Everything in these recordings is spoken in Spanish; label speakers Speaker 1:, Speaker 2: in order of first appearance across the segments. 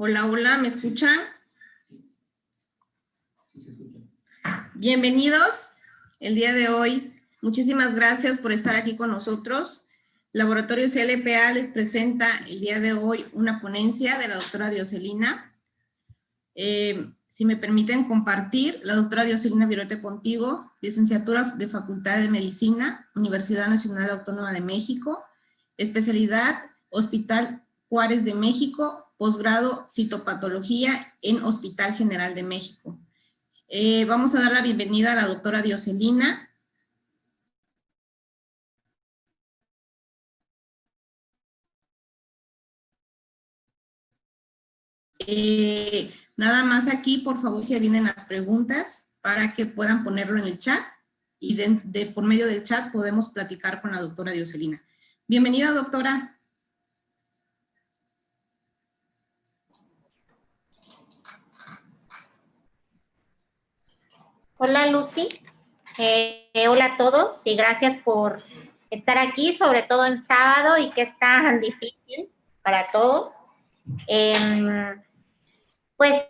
Speaker 1: Hola, hola, ¿me escuchan? Bienvenidos el día de hoy. Muchísimas gracias por estar aquí con nosotros. Laboratorio CLPA les presenta el día de hoy una ponencia de la doctora Dioselina. Si me permiten compartir, la doctora Dioselina Virote Pontigo, licenciatura de Facultad de Medicina, Universidad Nacional Autónoma de México, especialidad Hospital Juárez de México, posgrado Citopatología en Hospital General de México. Vamos a dar la bienvenida a la doctora Dioselina. Nada más aquí, por favor, si vienen las preguntas para que puedan ponerlo en el chat y por medio del chat podemos platicar con la doctora Dioselina. Bienvenida, doctora.
Speaker 2: Hola, Lucy. Hola a todos y gracias por estar aquí, sobre todo en sábado y que es tan difícil para todos. Pues,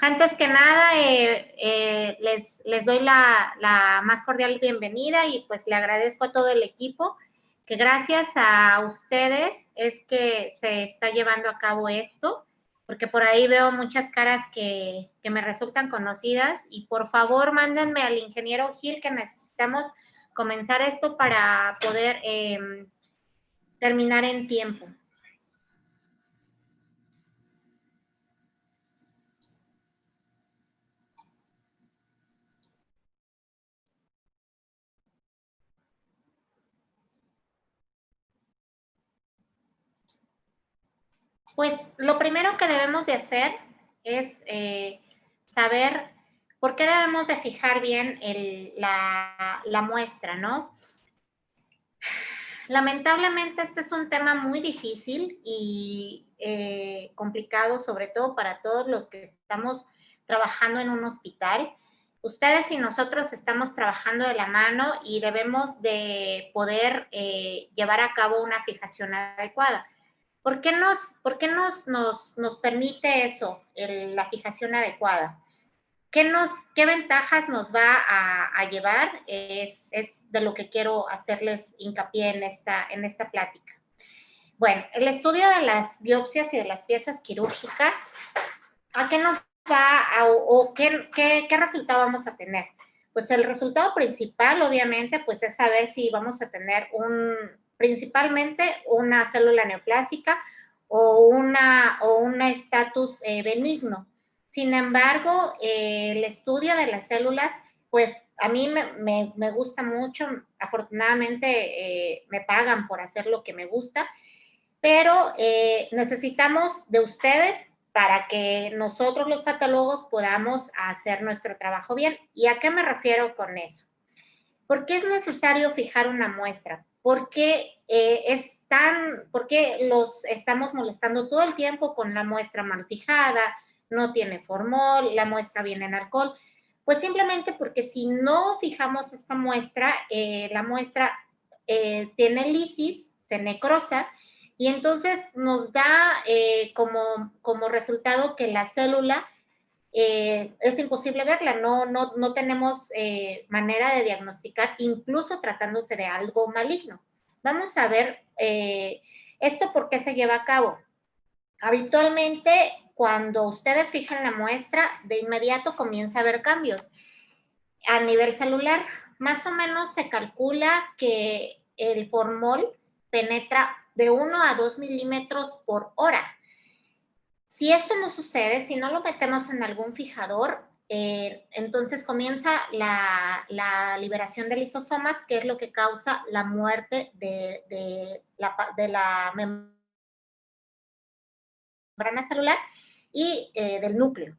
Speaker 2: antes que nada, les doy la más cordial bienvenida y pues le agradezco a todo el equipo que gracias a ustedes es que se está llevando a cabo esto, porque por ahí veo muchas caras que me resultan conocidas y por favor mándenme al ingeniero Gil que necesitamos comenzar esto para poder terminar en tiempo. Pues lo primero que debemos de hacer es saber por qué debemos de fijar bien la muestra, ¿no? Lamentablemente este es un tema muy difícil y complicado, sobre todo para todos los que estamos trabajando en un hospital. Ustedes y nosotros estamos trabajando de la mano y debemos de poder llevar a cabo una fijación adecuada. ¿Por qué nos permite eso, la fijación adecuada? ¿Qué ventajas nos va a llevar? Es de lo que quiero hacerles hincapié en esta plática. Bueno, el estudio de las biopsias y de las piezas quirúrgicas, ¿a qué nos va o qué resultado vamos a tener? Pues el resultado principal, obviamente, pues es saber si vamos a tener principalmente una célula neoplásica o un estatus benigno. Sin embargo, el estudio de las células, pues a mí me gusta mucho. Afortunadamente me pagan por hacer lo que me gusta, pero necesitamos de ustedes para que nosotros los patólogos podamos hacer nuestro trabajo bien. ¿Y a qué me refiero con eso? ¿Por qué es necesario fijar una muestra? ¿Por qué los estamos molestando todo el tiempo con la muestra mal fijada, no tiene formol, la muestra viene en alcohol? Pues simplemente porque si no fijamos esta muestra, la muestra tiene lisis, se necrosa, y entonces nos da como resultado que la célula es imposible verla, no tenemos manera de diagnosticar, incluso tratándose de algo maligno. Vamos a ver esto por qué se lleva a cabo. Habitualmente, cuando ustedes fijan la muestra, de inmediato comienza a haber cambios. A nivel celular, más o menos se calcula que el formol penetra de 1 a 2 milímetros por hora. Si esto no sucede, si no lo metemos en algún fijador, entonces comienza la liberación de lisosomas, que es lo que causa la muerte de la membrana celular y del núcleo.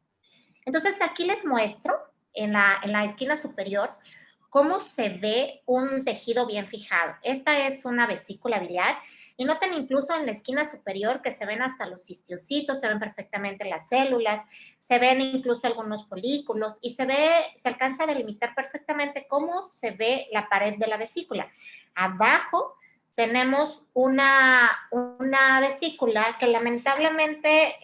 Speaker 2: Entonces aquí les muestro en la esquina superior cómo se ve un tejido bien fijado. Esta es una vesícula biliar y noten incluso en la esquina superior que se ven hasta los histiocitos, se ven perfectamente las células, se ven incluso algunos folículos y se alcanza a delimitar perfectamente cómo se ve la pared de la vesícula. Abajo tenemos una vesícula que lamentablemente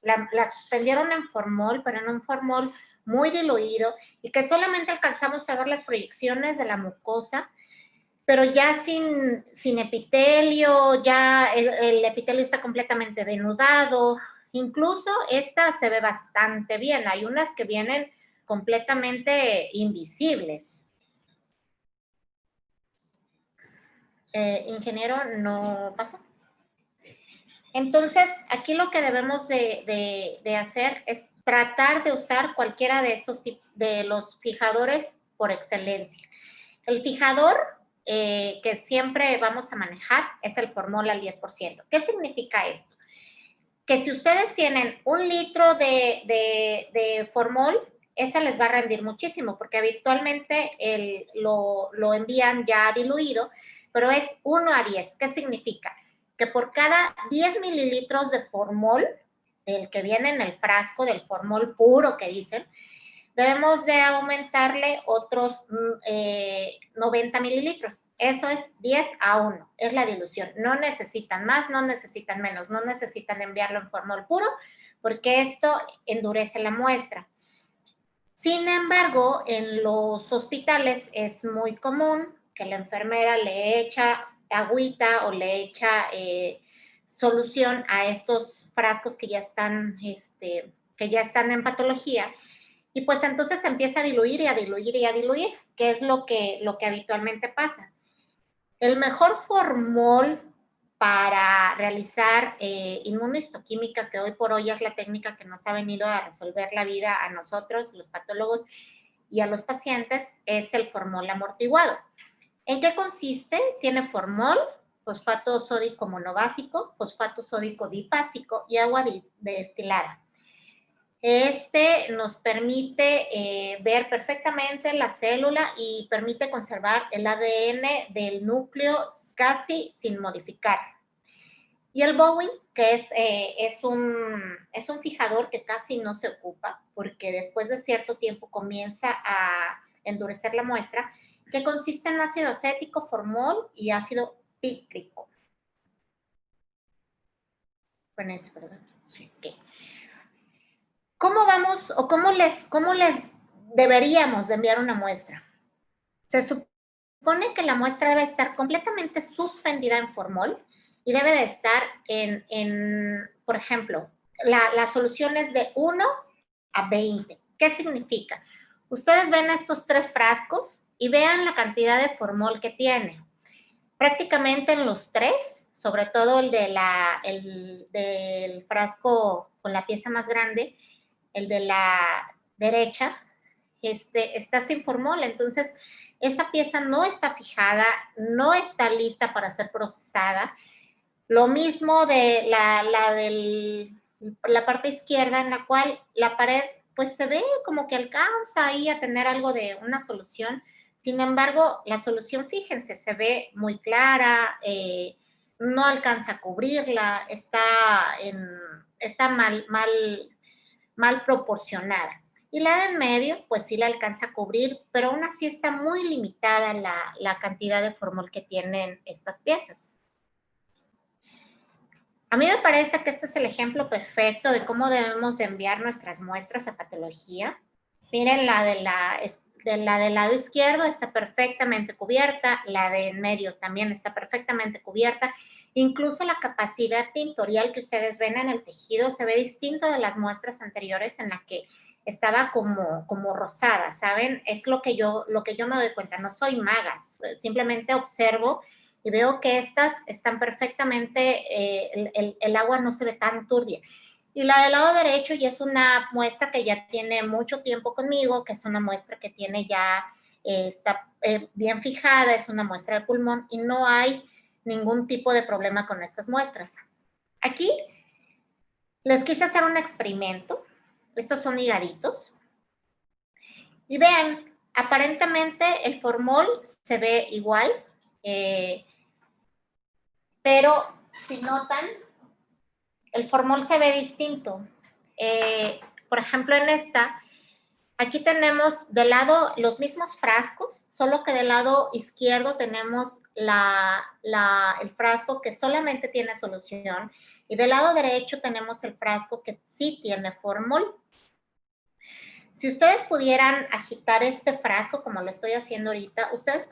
Speaker 2: la suspendieron en formol, pero en un formol muy diluido y que solamente alcanzamos a ver las proyecciones de la mucosa, pero ya sin epitelio, ya el epitelio está completamente denudado. Incluso esta se ve bastante bien. Hay unas que vienen completamente invisibles. Ingeniero, no pasa. Entonces, aquí lo que debemos de hacer es tratar de usar cualquiera de estos tipos, de los fijadores por excelencia. El fijador que siempre vamos a manejar es el formol al 10%. ¿Qué significa esto? Que si ustedes tienen 1 litro de formol, esa les va a rendir muchísimo, porque habitualmente lo envían ya diluido, pero es 1 a 10. ¿Qué significa? Que por cada 10 mililitros de formol, del que viene en el frasco, del formol puro que dicen, debemos de aumentarle otros 90 mililitros. Eso es 10 a 1, es la dilución. No necesitan más, no necesitan menos, no necesitan enviarlo en formol puro, porque esto endurece la muestra. Sin embargo, en los hospitales es muy común que la enfermera le echa agüita o le echa solución a estos frascos que ya están en patología, y pues entonces se empieza a diluir y a diluir y a diluir, que es lo que habitualmente pasa. El mejor formol para realizar inmunohistoquímica, que hoy por hoy es la técnica que nos ha venido a resolver la vida a nosotros, los patólogos y a los pacientes, es el formol amortiguado. ¿En qué consiste? Tiene formol, fosfato sódico monobásico, fosfato sódico dipásico y agua destilada. Este nos permite ver perfectamente la célula y permite conservar el ADN del núcleo casi sin modificar. Y el Bowen, que es un fijador que casi no se ocupa, porque después de cierto tiempo comienza a endurecer la muestra, que consiste en ácido acético, formol y ácido pícrico. Con eso, ¿verdad? Okay. ¿Cómo vamos o cómo les deberíamos de enviar una muestra? Se supone que la muestra debe estar completamente suspendida en formol y debe de estar por ejemplo, la solución es de 1 a 20. ¿Qué significa? Ustedes ven estos 3 frascos y vean la cantidad de formol que tiene. Prácticamente en los 3, sobre todo el del frasco con la pieza más grande, el de la derecha, está sin formol. Entonces, esa pieza no está fijada, no está lista para ser procesada. Lo mismo de la parte izquierda, en la cual la pared pues se ve como que alcanza ahí a tener algo de una solución. Sin embargo, la solución, fíjense, se ve muy clara, no alcanza a cubrirla, está mal proporcionada. Y la de en medio, pues sí la alcanza a cubrir, pero aún así está muy limitada la cantidad de formol que tienen estas piezas. A mí me parece que este es el ejemplo perfecto de cómo debemos de enviar nuestras muestras a patología. Miren, la del lado izquierdo está perfectamente cubierta, la de en medio también está perfectamente cubierta. Incluso la capacidad tintorial que ustedes ven en el tejido se ve distinto de las muestras anteriores en las que estaba como rosada, ¿saben? Es lo que yo me doy cuenta. No soy maga, simplemente observo y veo que estas están perfectamente, el agua no se ve tan turbia. Y la del lado derecho ya es una muestra que ya tiene mucho tiempo conmigo, que es una muestra que tiene ya, está bien fijada, es una muestra de pulmón y no hay ningún tipo de problema con estas muestras. Aquí les quise hacer un experimento. Estos son higaditos. Y vean, aparentemente el formol se ve igual, pero si notan, el formol se ve distinto. Por ejemplo, en esta, aquí tenemos de lado los mismos frascos, solo que del lado izquierdo tenemos el frasco que solamente tiene solución y del lado derecho tenemos el frasco que sí tiene formol. Si ustedes pudieran agitar este frasco como lo estoy haciendo ahorita, ustedes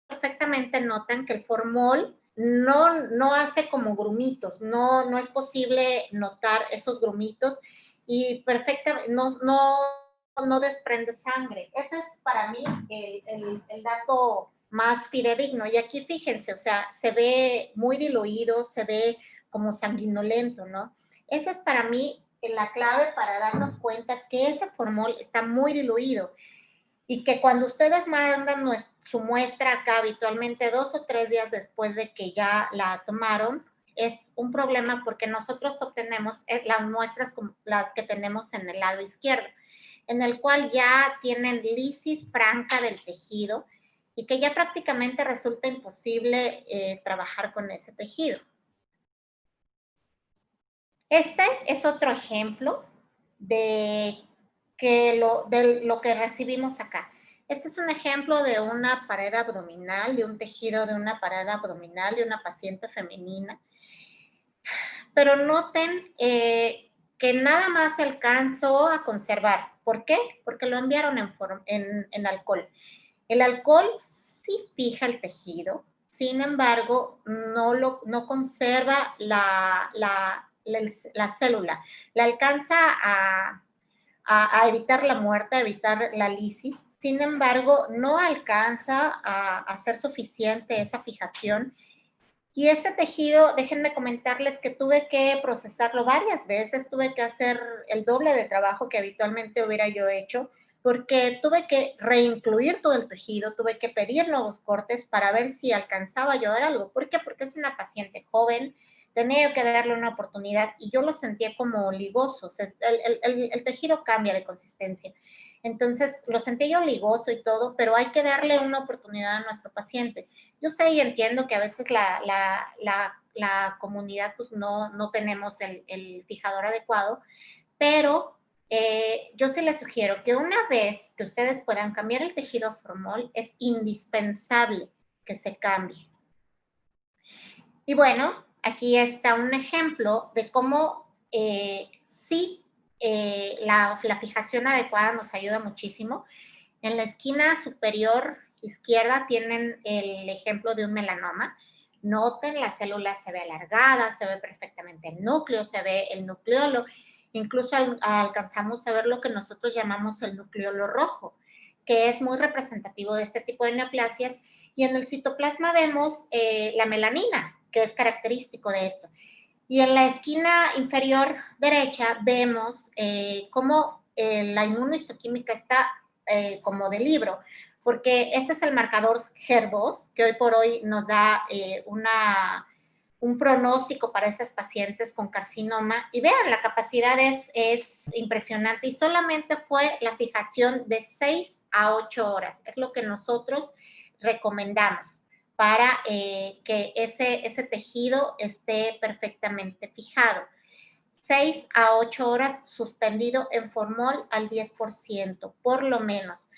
Speaker 2: perfectamente notan que el formol no hace como grumitos, no es posible notar esos grumitos y perfectamente no desprende sangre. Ese es para mí el dato más fidedigno. Y aquí fíjense, o sea, se ve muy diluido, se ve como sanguinolento, ¿no? Esa es para mí la clave para darnos cuenta que ese formol está muy diluido y que cuando ustedes mandan su muestra acá habitualmente 2 o 3 días después de que ya la tomaron, es un problema porque nosotros obtenemos las muestras como las que tenemos en el lado izquierdo, en el cual ya tienen lisis franca del tejido y que ya prácticamente resulta imposible trabajar con ese tejido. Este es otro ejemplo de lo que recibimos acá. Este es un ejemplo de una pared abdominal, de un tejido de una pared abdominal de una paciente femenina. Pero noten que nada más se alcanzó a conservar. ¿Por qué? Porque lo enviaron en alcohol. El alcohol sí fija el tejido, sin embargo, no conserva la célula. La alcanza a evitar la muerte, a evitar la lisis. Sin embargo, no alcanza a hacer suficiente esa fijación. Y este tejido, déjenme comentarles que tuve que procesarlo varias veces, tuve que hacer el doble de trabajo que habitualmente hubiera yo hecho, porque tuve que reincluir todo el tejido, tuve que pedir nuevos cortes para ver si alcanzaba yo a ver algo. ¿Por qué? Porque es una paciente joven, tenía que darle una oportunidad y yo lo sentía como ligoso, o sea, el tejido cambia de consistencia. Entonces, lo sentí yo ligoso y todo, pero hay que darle una oportunidad a nuestro paciente. Yo sé y entiendo que a veces la comunidad pues no tenemos el fijador adecuado, pero yo sí les sugiero que una vez que ustedes puedan cambiar el tejido a formol, es indispensable que se cambie. Y bueno, aquí está un ejemplo de cómo sí la fijación adecuada nos ayuda muchísimo. En la esquina superior izquierda tienen el ejemplo de un melanoma. Noten, la célula se ve alargada, se ve perfectamente el núcleo, se ve el nucleolo. Incluso alcanzamos a ver lo que nosotros llamamos el nucleolo rojo, que es muy representativo de este tipo de neoplasias. Y en el citoplasma vemos la melanina, que es característico de esto. Y en la esquina inferior derecha vemos cómo la inmunohistoquímica está como de libro, porque este es el marcador HER2, que hoy por hoy nos da un pronóstico para esas pacientes con carcinoma. Y vean, la capacidad es impresionante y solamente fue la fijación de 6 a 8 horas. Es lo que nosotros recomendamos para que ese tejido esté perfectamente fijado. 6 a 8 horas suspendido en formol al 10%, por lo menos.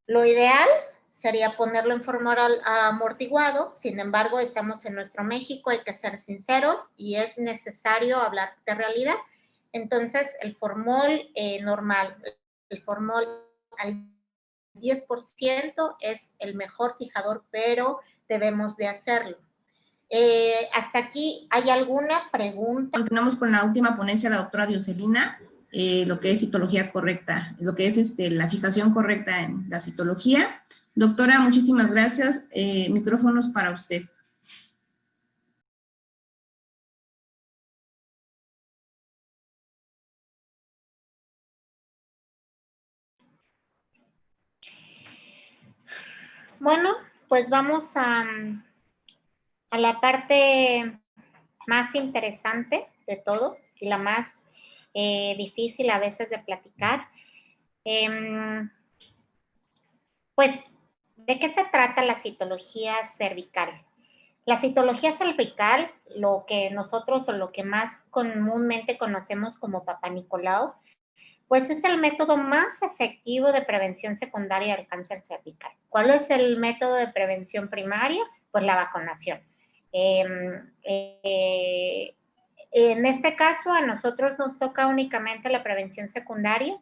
Speaker 2: Lo ideal sería ponerlo en formol amortiguado, sin embargo, estamos en nuestro México, hay que ser sinceros y es necesario hablar de realidad. Entonces, el formol normal, el formol al 10% es el mejor fijador, pero debemos de hacerlo. Hasta aquí, ¿hay alguna pregunta?
Speaker 1: Continuamos con la última ponencia de la doctora Dioselina, lo que es citología correcta, lo que es la fijación correcta en la citología. Doctora, muchísimas gracias. Micrófonos para usted.
Speaker 2: Bueno, pues vamos a la parte más interesante de todo y la más difícil a veces de platicar. Pues, ¿de qué se trata la citología cervical? La citología cervical, lo que nosotros o lo que más comúnmente conocemos como Papá Nicolau, pues es el método más efectivo de prevención secundaria del cáncer cervical. ¿Cuál es el método de prevención primaria? pues la vacunación. En este caso, a nosotros nos toca únicamente la prevención secundaria.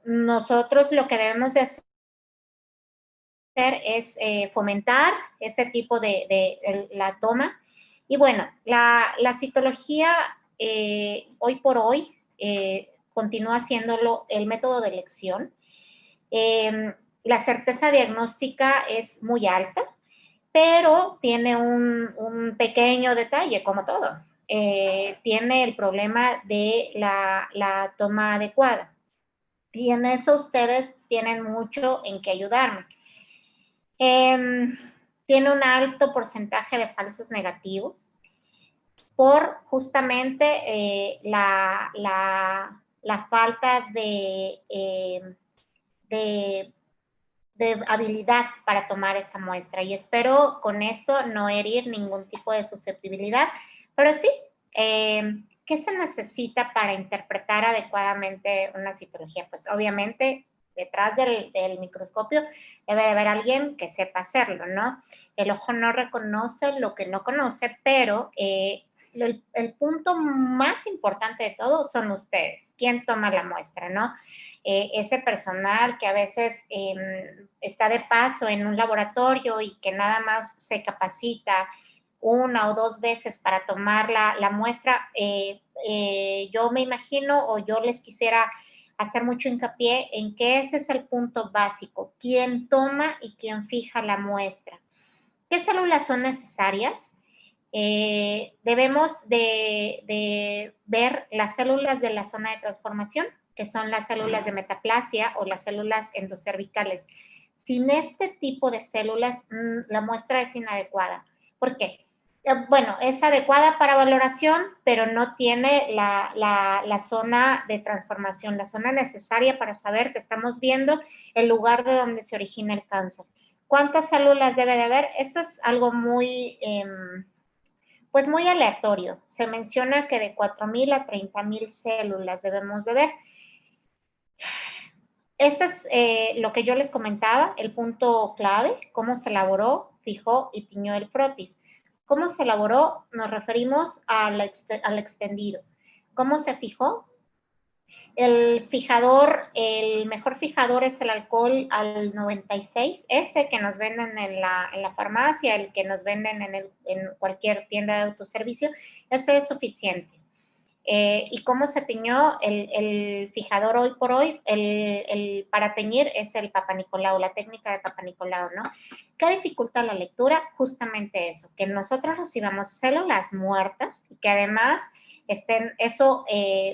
Speaker 2: Nosotros lo que debemos de hacer es fomentar ese tipo de la toma. Y bueno, la citología hoy por hoy continúa siéndolo el método de elección. La certeza diagnóstica es muy alta, pero tiene un pequeño detalle, como todo. Tiene el problema de la toma adecuada. Y en eso ustedes tienen mucho en que ayudarme. Tiene un alto porcentaje de falsos negativos por justamente la falta de habilidad para tomar esa muestra. Y espero con esto no herir ningún tipo de susceptibilidad, pero sí, ¿qué se necesita para interpretar adecuadamente una citología? Pues obviamente detrás del microscopio debe de haber alguien que sepa hacerlo, ¿no? El ojo no reconoce lo que no conoce, pero el punto más importante de todo son ustedes, quién toma la muestra, ¿no? Ese personal que a veces está de paso en un laboratorio y que nada más se capacita una o dos veces para tomar la muestra, yo me imagino o yo les quisiera hacer mucho hincapié en que ese es el punto básico, quién toma y quién fija la muestra. ¿Qué células son necesarias? Debemos de ver las células de la zona de transformación, que son las células de metaplasia o las células endocervicales. Sin este tipo de células, la muestra es inadecuada. ¿Por qué? Bueno, es adecuada para valoración, pero no tiene la zona de transformación, la zona necesaria para saber que estamos viendo el lugar de donde se origina el cáncer. ¿Cuántas células debe de haber? Esto es algo muy, pues muy aleatorio. Se menciona que de 4,000 a 30,000 células debemos de ver. Este es lo que yo les comentaba, el punto clave, cómo se elaboró, fijó y tiñó el frotis. ¿Cómo se elaboró? Nos referimos al extendido. ¿Cómo se fijó? El fijador, el mejor fijador es el alcohol al 96, ese que nos venden en la farmacia, el que nos venden en cualquier tienda de autoservicio, ese es suficiente. ¿Y cómo se tiñó el fijador hoy por hoy? Para teñir es el Papa Nicolau, la técnica de Papa Nicolau, ¿no? ¿Qué dificulta la lectura? Justamente eso, que nosotros recibamos células muertas y que además eso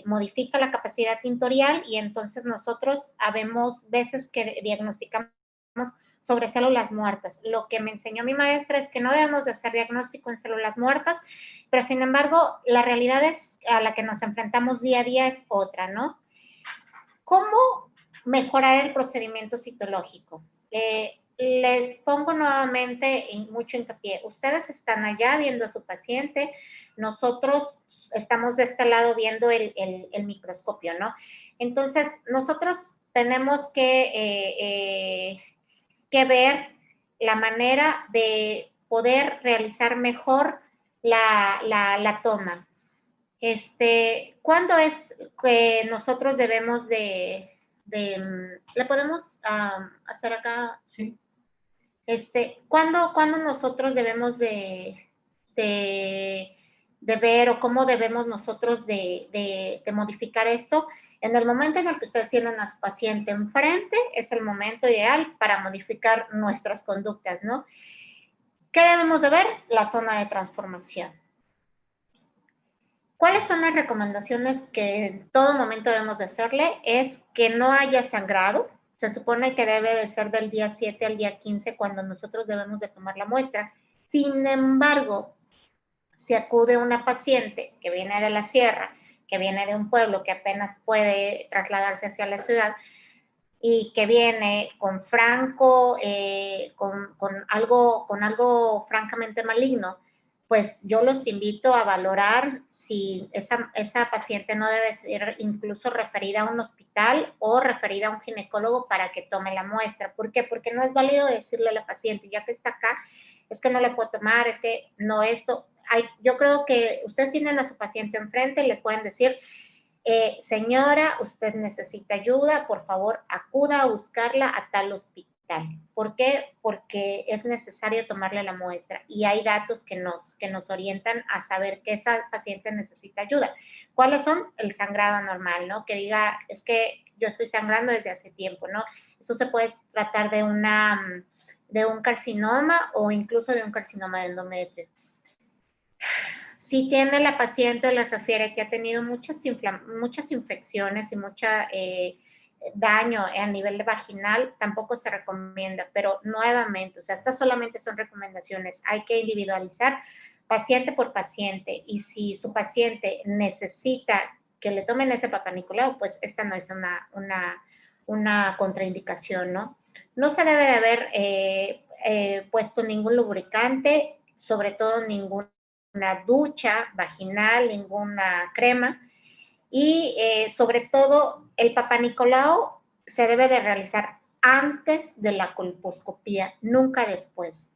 Speaker 2: modifica la capacidad tintorial y entonces nosotros habemos veces que diagnosticamos sobre células muertas. Lo que me enseñó mi maestra es que no debemos de hacer diagnóstico en células muertas, pero sin embargo, la realidad es a la que nos enfrentamos día a día es otra, ¿no? ¿Cómo mejorar el procedimiento citológico? Les pongo nuevamente mucho hincapié. Ustedes están allá viendo a su paciente, nosotros estamos de este lado viendo el microscopio, ¿no? Entonces, nosotros tenemos que ver la manera de poder realizar mejor la toma. ¿Cuándo es que nosotros debemos ¿le podemos hacer acá?
Speaker 3: Sí.
Speaker 2: ¿Cuándo nosotros debemos de ver o cómo debemos nosotros de modificar esto? En el momento en el que ustedes tienen a su paciente enfrente, es el momento ideal para modificar nuestras conductas, ¿no? ¿Qué debemos de ver? La zona de transformación. ¿Cuáles son las recomendaciones que en todo momento debemos de hacerle? Es que no haya sangrado. Se supone que debe de ser del día 7 al día 15 cuando nosotros debemos de tomar la muestra. Sin embargo, si acude una paciente que viene de la sierra, que viene de un pueblo que apenas puede trasladarse hacia la ciudad y que viene con algo francamente maligno, pues yo los invito a valorar si esa paciente no debe ser incluso referida a un hospital o referida a un ginecólogo para que tome la muestra. ¿Por qué? Porque no es válido decirle a la paciente, ya que está acá, es que no le puedo tomar, es que no esto. Yo creo que ustedes tienen a su paciente enfrente y les pueden decir, señora, usted necesita ayuda, por favor, acuda a buscarla a tal hospital. ¿Por qué? Porque es necesario tomarle la muestra y hay datos que nos orientan a saber que esa paciente necesita ayuda. ¿Cuáles son? El sangrado anormal, ¿no? Que diga, es que yo estoy sangrando desde hace tiempo, ¿no? Eso se puede tratar de un carcinoma o incluso de un carcinoma de endometrio. Si tiene la paciente o les refiere que ha tenido muchas infecciones y mucho daño a nivel vaginal, tampoco se recomienda, pero nuevamente, o sea, estas solamente son recomendaciones, hay que individualizar paciente por paciente y si su paciente necesita que le tomen ese Papá Nicolau, pues esta no es una contraindicación, ¿no? No se debe de haber puesto ningún lubricante, sobre todo ninguna ducha vaginal, ninguna crema. Y sobre todo, el Papá Nicolau se debe de realizar antes de la colposcopía, nunca después.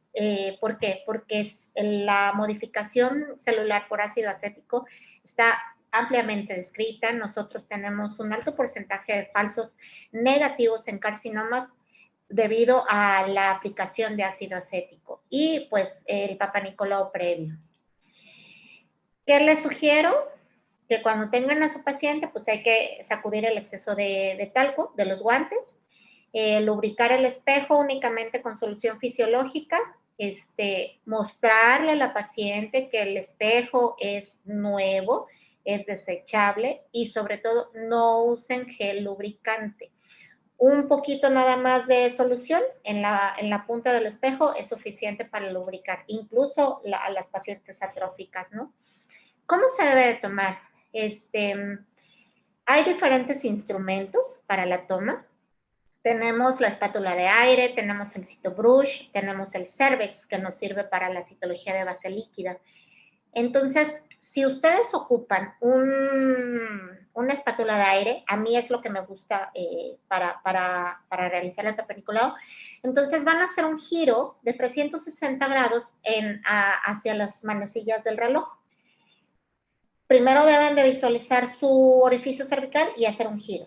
Speaker 2: ¿Por qué? Porque la modificación celular por ácido acético está ampliamente descrita. Nosotros tenemos un alto porcentaje de falsos negativos en carcinomas debido a la aplicación de ácido acético y pues el Papá Nicolau previo. ¿Qué les sugiero? Que cuando tengan a su paciente, pues hay que sacudir el exceso de talco de los guantes, lubricar el espejo únicamente con solución fisiológica, mostrarle a la paciente que el espejo es nuevo, es desechable y sobre todo no usen gel lubricante. Un poquito nada más de solución en la punta del espejo es suficiente para lubricar, incluso a las pacientes atróficas, ¿no? ¿Cómo se debe de tomar? Hay diferentes instrumentos para la toma. Tenemos la espátula de aire, tenemos el CitoBrush, tenemos el Cervex, que nos sirve para la citología de base líquida. Entonces, si ustedes ocupan una espátula de aire, a mí es lo que me gusta para realizar el Papá Nicolau, entonces van a hacer un giro de 360 grados hacia las manecillas del reloj. Primero deben de visualizar su orificio cervical y hacer un giro.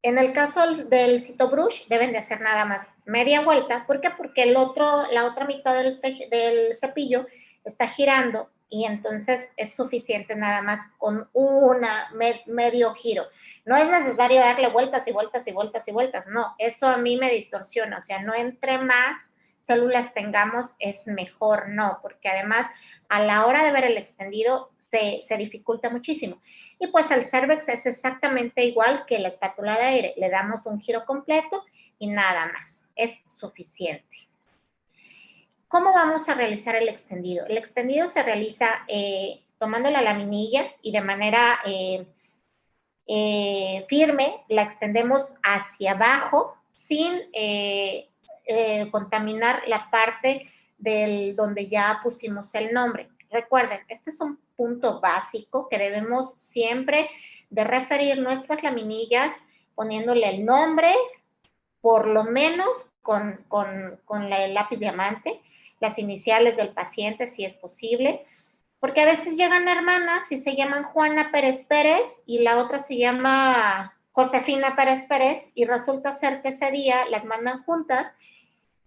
Speaker 2: En el caso del CitoBrush, deben de hacer nada más media vuelta. ¿Por qué? Porque la otra mitad del cepillo está girando y entonces es suficiente nada más con medio giro. No es necesario darle vueltas y vueltas y vueltas y vueltas. No, eso a mí me distorsiona. O sea, no entre más células tengamos es mejor, no, porque además a la hora de ver el extendido se dificulta muchísimo. Y pues el Cervex es exactamente igual que la espátula de aire. Le damos un giro completo y nada más. Es suficiente. ¿Cómo vamos a realizar el extendido? El extendido se realiza tomando la laminilla y de manera firme la extendemos hacia abajo sin contaminar la parte donde ya pusimos el nombre. Recuerden, este es un punto básico que debemos siempre de referir nuestras laminillas poniéndole el nombre, por lo menos con el lápiz diamante, las iniciales del paciente si es posible, porque a veces llegan hermanas y se llaman Juana Pérez Pérez y la otra se llama Josefina Pérez Pérez y resulta ser que ese día las mandan juntas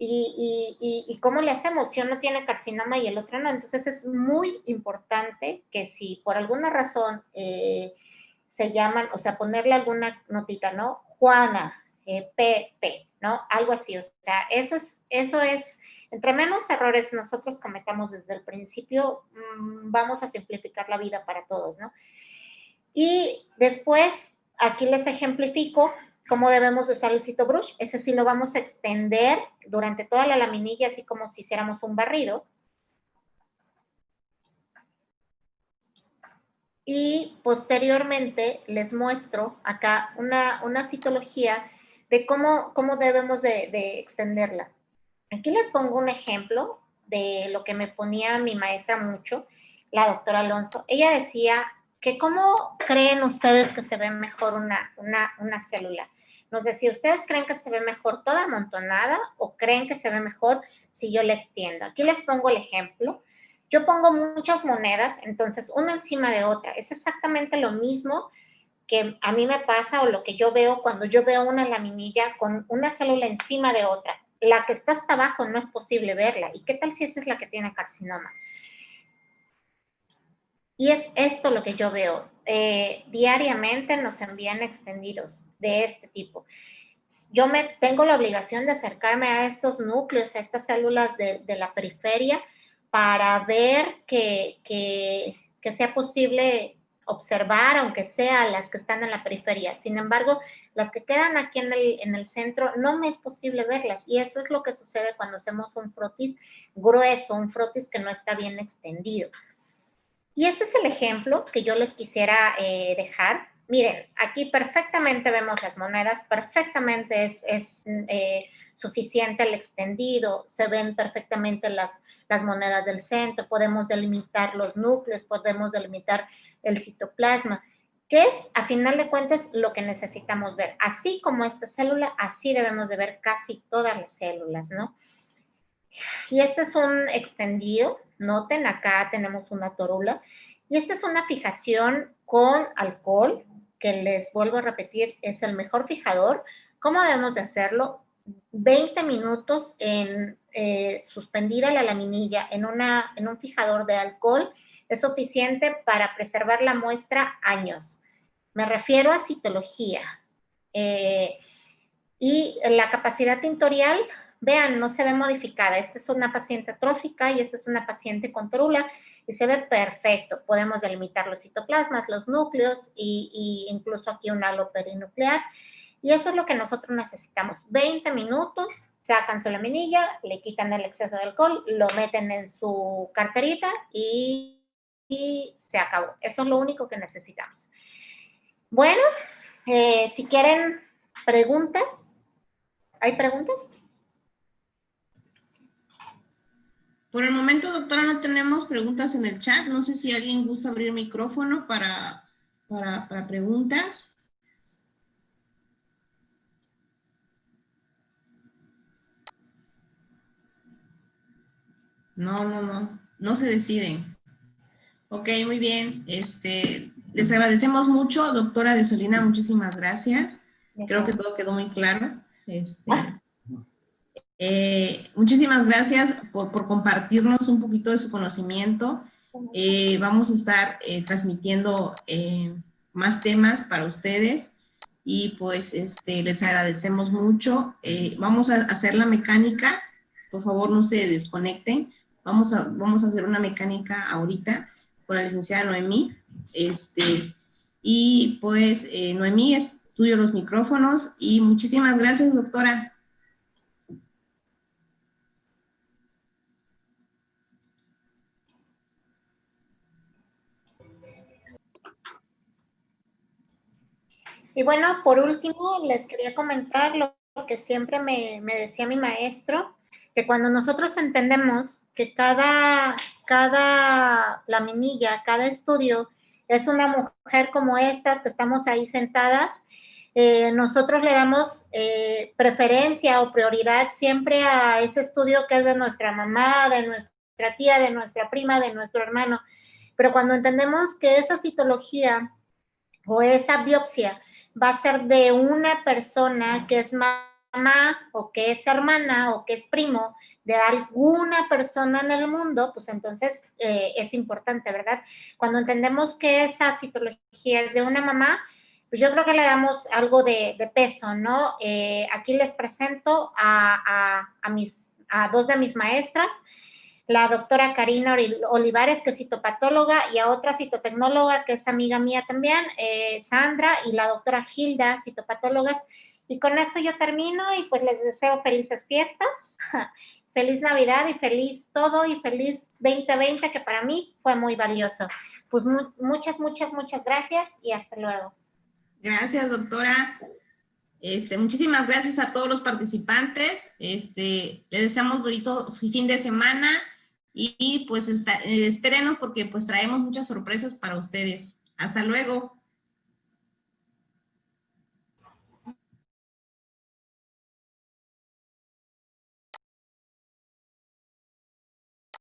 Speaker 2: y ¿cómo le hacemos si uno tiene carcinoma y el otro no? Entonces es muy importante que si por alguna razón se llaman, o sea, ponerle alguna notita, ¿no? Juana, PP, ¿no? Algo así, o sea, eso es, entre menos errores nosotros cometamos desde el principio, vamos a simplificar la vida para todos, ¿no? Y después, aquí les ejemplifico cómo debemos de usar el CitoBrush. Ese sí lo vamos a extender durante toda la laminilla, así como si hiciéramos un barrido. Y posteriormente les muestro acá una citología de cómo debemos de extenderla. Aquí les pongo un ejemplo de lo que me ponía mi maestra mucho, la doctora Alonso. Ella decía que cómo creen ustedes que se ve mejor una célula. No sé si ustedes creen que se ve mejor toda amontonada o creen que se ve mejor si yo la extiendo. Aquí les pongo el ejemplo. Yo pongo muchas monedas, entonces una encima de otra. Es exactamente lo mismo que a mí me pasa o lo que yo veo cuando yo veo una laminilla con una célula encima de otra. La que está hasta abajo no es posible verla. ¿Y qué tal si esa es la que tiene carcinoma? Y es esto lo que yo veo. Diariamente nos envían extendidos de este tipo. Yo tengo la obligación de acercarme a estos núcleos, a estas células de la periferia, para ver que sea posible observar, aunque sea las que están en la periferia. Sin embargo, las que quedan aquí en el centro, no me es posible verlas. Y eso es lo que sucede cuando hacemos un frotis grueso, un frotis que no está bien extendido. Y este es el ejemplo que yo les quisiera dejar. Miren, aquí perfectamente vemos las monedas, perfectamente es suficiente el extendido, se ven perfectamente las monedas del centro, podemos delimitar los núcleos, podemos delimitar el citoplasma, que es, a final de cuentas, lo que necesitamos ver. Así como esta célula, así debemos de ver casi todas las células, ¿no? Y este es un extendido, noten, acá tenemos una torula, y esta es una fijación con alcohol, que les vuelvo a repetir, es el mejor fijador. ¿Cómo debemos de hacerlo? 20 minutos suspendida la laminilla en un fijador de alcohol es suficiente para preservar la muestra años. Me refiero a citología. Y la capacidad tintorial, vean, no se ve modificada. Esta es una paciente atrófica y esta es una paciente con torula y se ve perfecto. Podemos delimitar los citoplasmas, los núcleos y incluso aquí un halo perinuclear. Y eso es lo que nosotros necesitamos. 20 minutos, sacan su laminilla, le quitan el exceso de alcohol, lo meten en su carterita y se acabó. Eso es lo único que necesitamos. Bueno, si quieren preguntas. ¿Hay preguntas?
Speaker 1: Por el momento, doctora, no tenemos preguntas en el chat. No sé si alguien gusta abrir el micrófono para preguntas. No se deciden. Ok, muy bien. Les agradecemos mucho, doctora Dioselina, muchísimas gracias. Creo que todo quedó muy claro. Muchísimas gracias por compartirnos un poquito de su conocimiento. Vamos a estar transmitiendo más temas para ustedes y pues les agradecemos mucho. Vamos a hacer la mecánica. Por favor, no se desconecten. Vamos a hacer una mecánica ahorita con la licenciada Noemí. Y pues, Noemí, es tuyo los micrófonos y muchísimas gracias, doctora.
Speaker 2: Y bueno, por último, les quería comentar lo que siempre me decía mi maestro, que cuando nosotros entendemos que cada laminilla, cada estudio es una mujer como estas que estamos ahí sentadas, nosotros le damos preferencia o prioridad siempre a ese estudio que es de nuestra mamá, de nuestra tía, de nuestra prima, de nuestro hermano. Pero cuando entendemos que esa citología o esa biopsia va a ser de una persona que es mamá o que es hermana o que es primo de alguna persona en el mundo, pues entonces es importante, ¿verdad? Cuando entendemos que esa citología es de una mamá, pues yo creo que le damos algo de peso, ¿no? Aquí les presento a dos de mis maestras, la doctora Karina Olivares, que es citopatóloga, y a otra citotecnóloga, que es amiga mía también, Sandra, y la doctora Gilda, citopatólogas. Y con esto yo termino y pues les deseo felices fiestas, feliz Navidad y feliz todo y feliz 2020, que para mí fue muy valioso. Pues muchas gracias y hasta luego.
Speaker 1: Gracias, doctora. Muchísimas gracias a todos los participantes. Les deseamos bonito fin de semana y pues espérenos porque pues traemos muchas sorpresas para ustedes. Hasta luego.